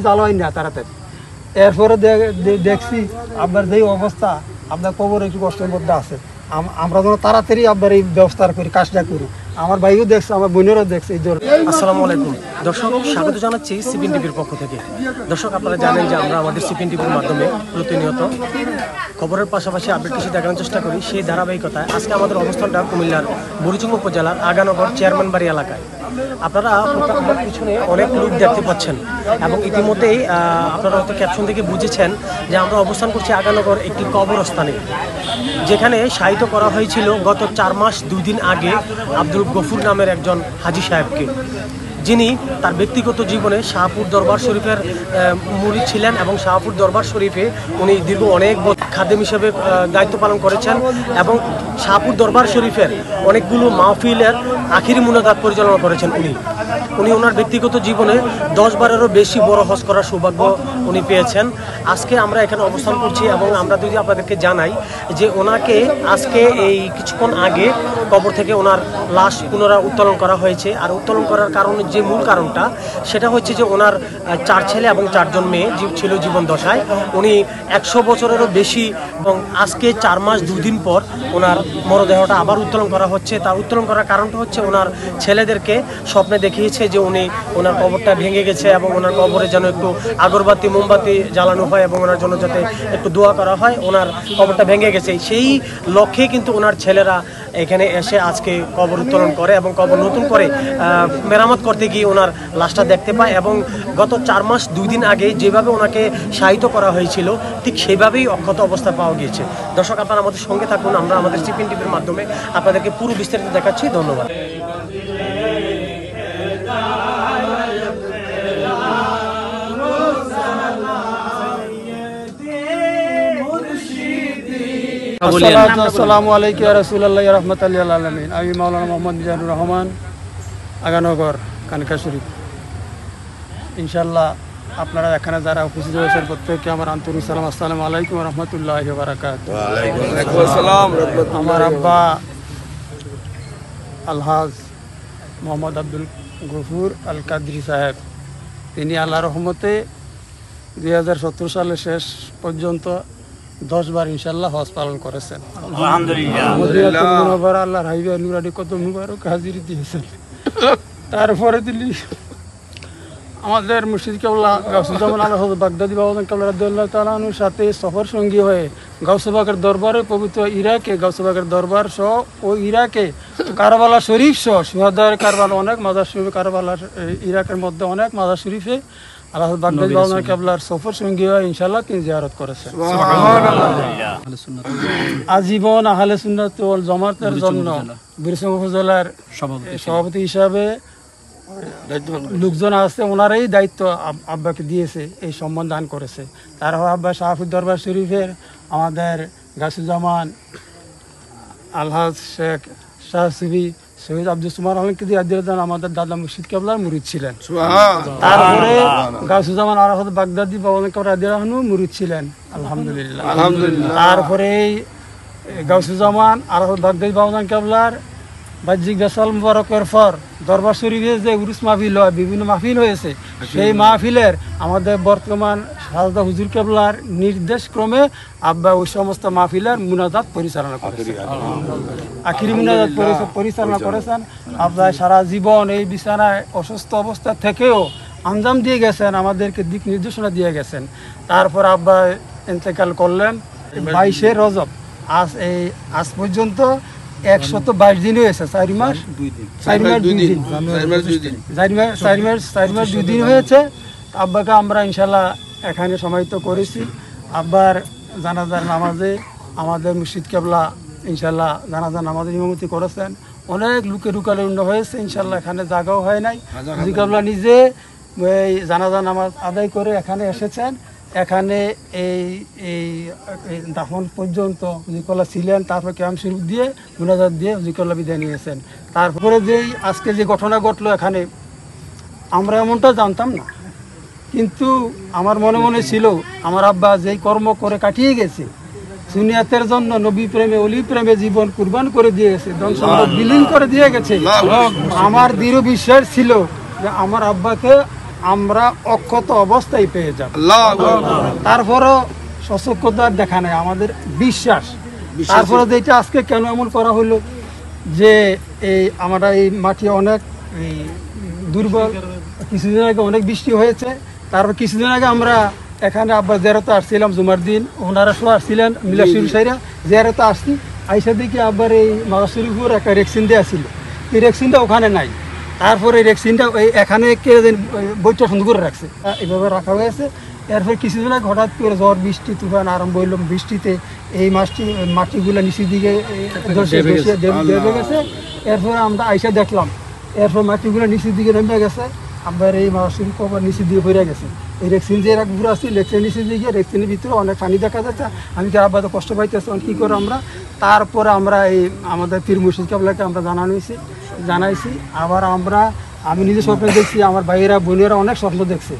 জ্বালাই না তাড়াতাড়ি। এরপরে দেখছি আপনার যেই অবস্থা, আপনার কবর একটু কষ্টের মধ্যে আছে। আমরা যেন তাড়াতাড়ি আপনার এই ব্যবস্থা করি, কাজটা করি। আমার ভাইও দেখছে, আমার বোনেরও দেখছে। এই জন্য আসসালামু আলাইকুম দর্শক, স্বাগত জানাচ্ছি সিপিএন টিভির পক্ষ থেকে। দর্শক, আপনারা জানেন যে আমরা আমাদের সিপিএন টিভির মাধ্যমে প্রতিনিয়ত খবরের পাশাপাশি আপডেট কিছু দেখানোর চেষ্টা করি। সেই ধারাবাহিকতায় আজকে আমাদের অবস্থানটা কুমিল্লার বুড়িচং উপজেলার আগানগর চেয়ারম্যান বাড়ি এলাকায়। আপনারা আমার পিছনে অনেক লোক দেখতে পাচ্ছেন এবং ইতিমধ্যেই আপনারা হয়তো ক্যাপশন থেকে বুঝেছেন যে আমরা অবস্থান করছি আগানগর একটি কবরস্থানে, যেখানে শায়িত করা হয়েছিল গত 4 মাস 2 দিন আগে আব্দুল গফুর নামের একজন হাজী সাহেবকে, যিনি তার ব্যক্তিগত জীবনে শাহপুর দরবার শরীফের মুরিদ ছিলেন এবং শাহপুর দরবার শরীফে উনি দীর্ঘ অনেক খাদেম হিসেবে দায়িত্ব পালন করেছেন এবং শাহপুর দরবার শরীফের অনেকগুলো মাহফিলের আখিরি মুনাজাত পরিচালনা করেছেন। উনি ওনার ব্যক্তিগত জীবনে 10-12-এরও বেশি বড় হজ করার সৌভাগ্য উনি পেয়েছেন। আজকে আমরা এখানে অবস্থান করছি এবং আমরা যদি আপনাদেরকে জানাই যে ওনাকে আজকে এই কিছুক্ষণ আগে কবর থেকে ওনার লাশ পুনরায় উত্তোলন করা হয়েছে। আর উত্তোলন করার কারণ, যে মূল কারণটা, সেটা হচ্ছে যে ওনার 4 ছেলে এবং 4 জন মেয়ে ছিল জীবন দশায়। উনি 100 বছরেরও বেশি এবং আজকে 4 মাস 2 দিন পর ওনার মরদেহটা আবার উত্তোলন করা হচ্ছে। তার উত্তোলন করার কারণটা হচ্ছে ওনার ছেলেদেরকে স্বপ্নে দেখিয়েছে যে ওনার কবরটা ভেঙে গেছে এবং ওনার কবরে যেন একটু আগরবাতি মোমবাতি জ্বালানো হয় এবং ওনার জন্য যাতে একটু দোয়া করা হয়। ওনার কবরটা ভেঙে গেছে, সেই লক্ষ্যে কিন্তু ওনার ছেলেরা এখানে এসে আজকে কবর উত্তোলন করে এবং কবর নতুন করে মেরামত করতে গিয়ে ওনার লাশটা দেখতে পায়। এবং গত 4 মাস 2 দিন আগে যেভাবে ওনাকে শায়িত করা হয়েছিল ঠিক সেভাবেই অক্ষত অবস্থা পাওয়া গিয়েছে। দর্শক, আপনারা আমাদের সঙ্গে থাকুন, আমরা আমাদের সিপিএন টিভির মাধ্যমে আপনাদেরকে পুরো বিস্তারিত দেখাচ্ছি। ধন্যবাদ। আসসালামু আলাইকুম ওয়া রাসূলুল্লাহি ওয়া রাহমাতুল্লাহি ওয়া আলামিন। আমি মাওলানা মোহাম্মদ মিজানুর রহমান, আগানগর কানকা শরীফ। ইনশাআল্লাহ আপনারা এখানে যারা উপস্থিত হয়েছেন প্রত্যেককে আমার আন্তরিক সালাম। আসসালামু আলাইকুম ওয়া রাহমাতুল্লাহি ওয়া বারাকাতুহু। ওয়া আলাইকুম আসসালাম। আমার আব্বা আলহাজ মোহাম্মদ আব্দুল গফুর আল কাদরি সাহেব, তিনি আল্লাহর রহমতে 2017 সালের শেষ পর্যন্ত 10 বার ইনশাআল্লাহ হজ পালন করেছেন। আলহামদুলিল্লাহ। আল্লাহর হাবিব নুরানি কত মুবারক হাজিরি দিয়েছেন। তারপরে তিনি আমাদের মুর্শিদ কেবলা গাউসুজ্জামান আল হযরত বাগদাদি বাবা কেবলা রাদিয়াল্লাহু তাআলা আনহুর সাথে সফর সঙ্গী হয়ে গাউসবাগের দরবারে পবিত্র ইরাকে, গাউসবাগের দরবার সহ ও ইরাকে কারবালা শরীফ সহ সুহাদার কারবালা অনেক মাজার শরীফ, কারবালার ইরাকের মধ্যে অনেক মাজার শরীফে আল্লাহ বাগদাদি বাবা কেবলার সফর সঙ্গী হয়ে ইনশাআল্লাহ তিনি জিয়ারত করেছেন। আজীবন আহলে সুন্নাত ওয়াল জামাতের জন্য বুড়িচং উপজেলার সভাপতি হিসাবে লোকজন আছে, ওনারাই দায়িত্ব আব্বাকে দিয়েছে, এই সম্মান দান করেছে। তারপর আব্বা শাহপুর দরবার শরীফের আমাদের গাছুজ্জামান আলহাজ শেখ শাহ সুফি সৈয়দ আব্দুল সুবহান আলমকি আমাদের দাদা মুর্শিদ কেবলার মুরিদ ছিলেন। তারপরে গাছুজ্জামান আরহত বাগদাদি বাবা কেবলা মুরিদ ছিলেন। আলহামদুলিল্লাহ। তারপরে গাছুজ্জামান আরহত বাগদাদি বাবা কেবলার বাহ্যিক বেসাল মুবারকের পর দরবার শরীফে যে উরুস মাহফিল হয়, বিভিন্ন মাহফিল হয়েছে, সেই মাহফিলের আমাদের বর্তমান সাজদা হুজুর কেবলার নির্দেশ ক্রমে আব্বা ওই সমস্ত মাহফিলের মুনাজাত পরিচালনা করেছেন, আখিরি মুনাজাত পরিচালনা করেছেন। আব্বা সারা জীবন এই বিছানায় অসুস্থ অবস্থা থেকেও আঞ্জাম দিয়ে গেছেন, আমাদেরকে দিক নির্দেশনা দিয়ে গেছেন। তারপর আব্বা ইন্তেকাল করলেন 22শে রজব। আজ পর্যন্ত 122 দিন হয়েছে, 4 মাস 2 দিন হয়েছে। আব্বাকে আমরা ইনশাল্লাহ এখানে সমাহিত করেছি। আব্বার জানাজার নামাজে আমাদের মুর্শিদ কেবলা ইনশাল্লাহ জানাজার নামাজের ইমামতি করেছেন। অনেক লোকে ঢুকালে হয়েছে, ইনশাল্লাহ এখানে জায়গাও হয় নাই। মুর্শিদ কেবলা নিজে এই জানাজার নামাজ আদায় করে এখানে এসেছেন। এখানে এই দাফন পর্যন্ত হুজুরকল্লা ছিলেন। তারপর ক্যাম্প শরীফ দিয়ে মুনাজাত দিয়ে হুজুরকল্লা বিদায় নিয়েছেন। তারপরে যেই আজকে যে ঘটনা ঘটলো এখানে, আমরা এমনটা জানতাম না, কিন্তু আমার মনে মনে ছিল আমার আব্বা যেই কর্ম করে কাটিয়ে গেছে, সুনিয়াতের জন্য নবী প্রেমে অলি প্রেমে জীবন কুরবান করে দিয়ে গেছে, ধন সম্পদ বিলীন করে দিয়ে গেছে। আমার দৃঢ় বিশ্বাস ছিল যে আমার আব্বাকে আমরা অক্ষত অবস্থায় পেয়ে যাব। তারপরও সচক্ষতা দেখা নাই, আমাদের বিশ্বাস। তারপরে যেটা আজকে কেন এমন করা হলো যে এই আমরা এই মাটি অনেক এই দুর্বল, কিছুদিন আগে অনেক বৃষ্টি হয়েছে, তারপর কিছুদিন আগে আমরা এখানে আব্বা জিয়ারতে আসছিলাম জুমার দিন, ওনারা সব আসছিলেন মিলা শরীফাইরা জিয়ারতে আসছি, আইসা দেখি আবার এই মাজার শরীফের একটা রেক্সিন দেওয়া ছিল, এই রেক্সিনটা ওখানে নাই। তারপরে এই রেক্সিনটা এখানে কে বইটা সুন্দর করে রাখছে, এইভাবে রাখা হয়েছে। এরপর কিছুদিন আগে হঠাৎ করে ঝড় বৃষ্টি তুফান আরম্ভ হইল, বৃষ্টিতে এই মাটিগুলো নিচের দিকে দেবে গেছে। এরপর আমরা আইসা দেখলাম, এরপর মাটিগুলো নিচের দিকে নেমে গেছে, আবার এই মাসির কবর নিচের দিকে পড়ে গেছে। এই রেক্সিন যে এক ঘুরে আসছি, রেক্সিন নিচের দিকে, রেক্সিনের ভিতরে অনেক পানি দেখা যাচ্ছে। আমি কি আব্বা তো কষ্ট পাইতেছি, কী করে আমরা। তারপরে আমরা এই আমাদের পীর মুর্শিদ কেবলাকে আমরা জানাইছি। আবার আমি নিজে স্বপ্ন দেখছি, আমার ভাইয়েরা বোনেরা অনেক স্বপ্ন দেখছে,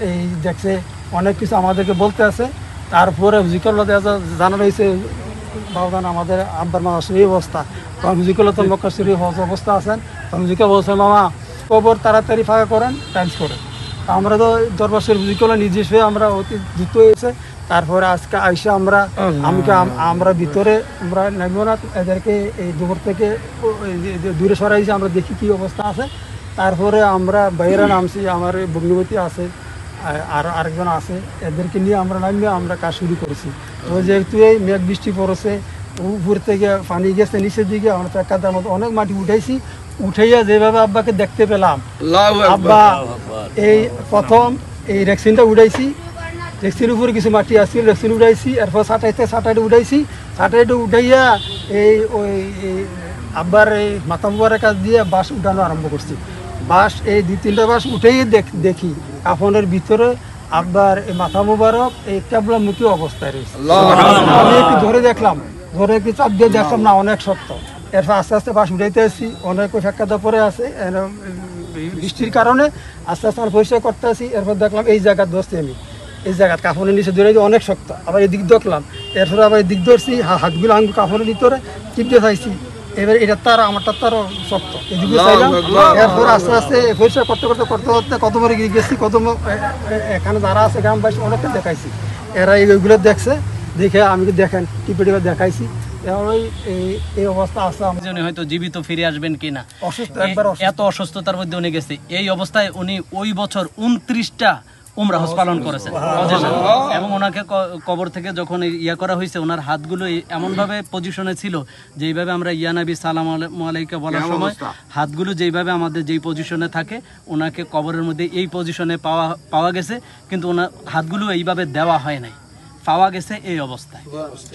এই দেখছে অনেক কিছু আমাদেরকে বলতে আছে। তারপরে হুজিকল্লা জানানো হয়েছে বাবুদান আমাদের আব্বার মামা সেই অবস্থা, তখন হুজিকল্লা তো মক্কা শরীফ অবস্থা আছেন, তখন হুজিকা বলছে মামা কবর তাড়াতাড়ি ফাঁকা করেন, টাইলস করেন। আমরা তো দরবার শরীফ হুজিকল্লা নিজস্ব আমরা অতি দ্রুত হয়েছে। তারপরে আজকে আইসা আমরা ভিতরে আমরা নেবো না, এদেরকে এই দুপুর থেকে দূরে সরাইছি, আমরা দেখি কি অবস্থা আছে। তারপরে আমরা বাইরে নামছি, আমার ভগ্নিপতি আছে আর আরেকজন আছে, এদেরকে নিয়ে আমরা নামিয়ে আমরা কাজ শুরু করেছি। তো যেহেতু এই মেঘ বৃষ্টি পড়েছে, উপর থেকে পানি গেছে নিচের দিকে, আমরা চাকার মতো অনেক মাটি উঠাইছি। উঠাইয়া যেভাবে আব্বাকে দেখতে পেলাম, আব্বা এই প্রথম এই রেক্সিনটা উঠাইছি, রেক্সিনের উপরে কিছু মাটি আসছিল, রেক্সিন উঠাইছি। এরপর সাটাইটা উঠাইছি, সাটাইটা উঠাইয়া ওই আব্বার এই মাথা মুবারের কাছ দিয়ে বাঁশ উঠানো আরম্ভ করছি। বাঁশ এই 2-3টা বাঁশ উঠেই দেখি কাফনের ভিতরে আব্বার এই মাথা মুবারক এই কেবলা মুখী অবস্থায় রয়েছে। আমি একটু ধরে দেখলাম, ধরে একটু চাপ দিয়ে দেখলাম না অনেক শক্ত। এরপর আস্তে আস্তে বাঁশ উঠাইতে আসছি, অনেক ফেক্কাদা পরে আছে বৃষ্টির কারণে, আস্তে আস্তে আমরা পরিষ্কার করতে আসি। এরপর দেখলাম এই জায়গায় ধরছি, আমি এই জায়গায় কাফনের নিচে ধরে অনেক শক্ত। আবার এদিক দেখলাম, এরপরে আবার এদিক ধরছি, হাতগুলো আঙুল কাফনের ভিতরে চিপতে চাইছি। এবার এটা তার আমারটা তারও শক্ত, এদিকে চাইলাম। এরপর আস্তে আস্তে পরিষ্কার করতে কতবার গেছি, এখানে যারা আছে গ্রামবাসী অনেকটা দেখাইছি, এরা এইগুলো দেখছে, দেখে আমি দেখেন টিপে টিপে দেখাইছি। এই অবস্থা আছে, হয়তো জীবিত ফিরে আসবেন কিনা, অসুস্থ, একবার এত অসুস্থতার মধ্যে উনি গেছে। এই অবস্থায় উনি ওই বছর 29টা উমরা হজ পালন করেছেন, এবং ওনাকে কবর থেকে যখন ইয়া করা হয়েছে, ওনার হাতগুলো এমন ভাবে পজিশনে ছিল, যেইভাবে আমরা ইয়া নবী সালাম আলাইকা বলার সময় হাতগুলো যেইভাবে আমাদের যেই পজিশনে থাকে, ওনাকে কবরের মধ্যে এই পজিশনে পাওয়া গেছে, কিন্তু ওনার হাতগুলো এইভাবে দেওয়া হয় নাই, পাওয়া গেছে এই অবস্থায়।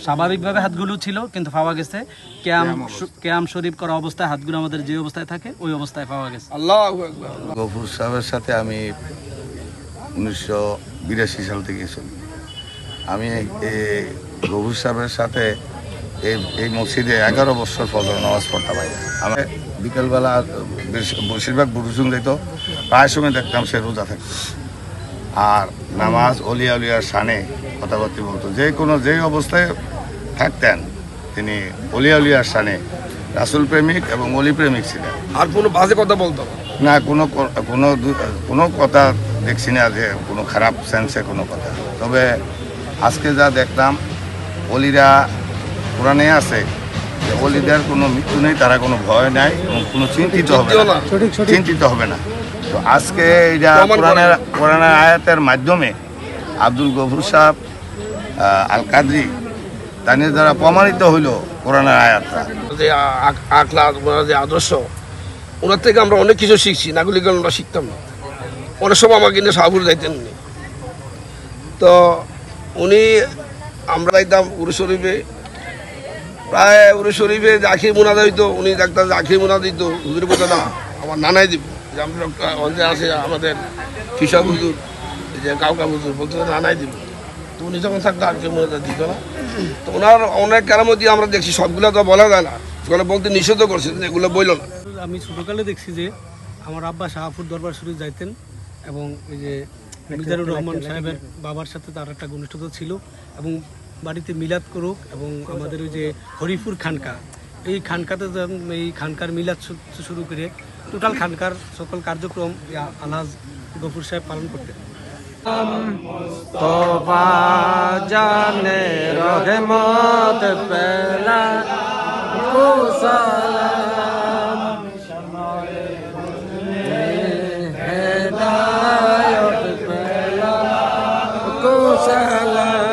স্বাভাবিকভাবে হাতগুলো ছিল, কিন্তু পাওয়া গেছে কেয়াম শরীফ করা অবস্থায় হাতগুলো আমাদের যে অবস্থায় থাকে ওই অবস্থায় পাওয়া গেছে। গফুর সাহেবের সাথে আমি 1982 সাল থেকে চলি। আমি গফুর সাহেবের সাথে এই মসজিদে 11 বছর ফজর নামাজ পড়তাম। আমি বিকেলবেলা বেশিরভাগ বুড়ুসুন দিত, প্রায় সময় দেখতাম সে রোজা থাকতো, আর নামাজ অলিয়া উলিয়ার শানে কথাবার্তা বলতো। যেই অবস্থায় থাকতেন তিনি অলিয়া উলিয়ার শানে রাসূল প্রেমিক এবং অলি প্রেমিক ছিলেন। আর কোনো বাজে কথা বলতো না, কোনো কথা দেখছি না যে কোনো খারাপ সেন্সে কোনো কথা। তবে আজকে যা দেখলাম, অলিরা কোরআনে আছে যে অলিদের কোনো মৃত্যু নেই, তারা কোনো ভয় নাই এবং কোনো চিন্তিত হবে না। তো আজকে এইটা কোরআনের আয়াতের মাধ্যমে আব্দুল গফুর সাহেব আল কাদরি তাদের দ্বারা প্রমাণিত হইল কোরআনের আয়াতটা, যে আখলাক, যে আদর্শ, ওনার থেকে আমরা অনেক কিছু শিখছি, নাগুলি গান আমরা শিখতাম না। অনেক সময় আমাকে নিয়ে শাহপুর যাইতেন উনি, তো উনি আমরা যাইতাম উরু শরীফে, প্রায় উরু শরীফে যে আখির মোনাজা হইতো, উনি দেখতাম যে আখির মোনা দিত, হুজুর বলতো না আমার নানাই দিব, যে আমরা আছে আমাদের কৃষক হুজুর, যে কাউকা হুজুর বলতো নানাই দিব। তো উনি যখন থাকতো আখির মোনাজা দিত না। তো ওনার অনেক কেরামতি আমরা দেখছি, সবগুলো তো বলা যায় না, সেগুলো বলতে নিষেধ করছে, এগুলো বললো না। আমি ছোটকালে দেখছি যে আমার আব্বা শাহপুর দরবার শরীফ যাইতেন, এবং এই যে মিজানুর রহমান সাহেবের বাবার সাথে তার একটা ঘনিষ্ঠতা ছিল, এবং বাড়িতে মিলাদ করুক, এবং আমাদের ওই যে হরিপুর খানকা, এই খানকাতে এই খানকার মিলাদ শুরু করে টোটাল খানকার সকল কার্যক্রম আলহাজ গফুর সাহেব পালন করতেন। তোবা জানে রহমত পেলা কুসালাম হেদায়ত পেলা কুসালাম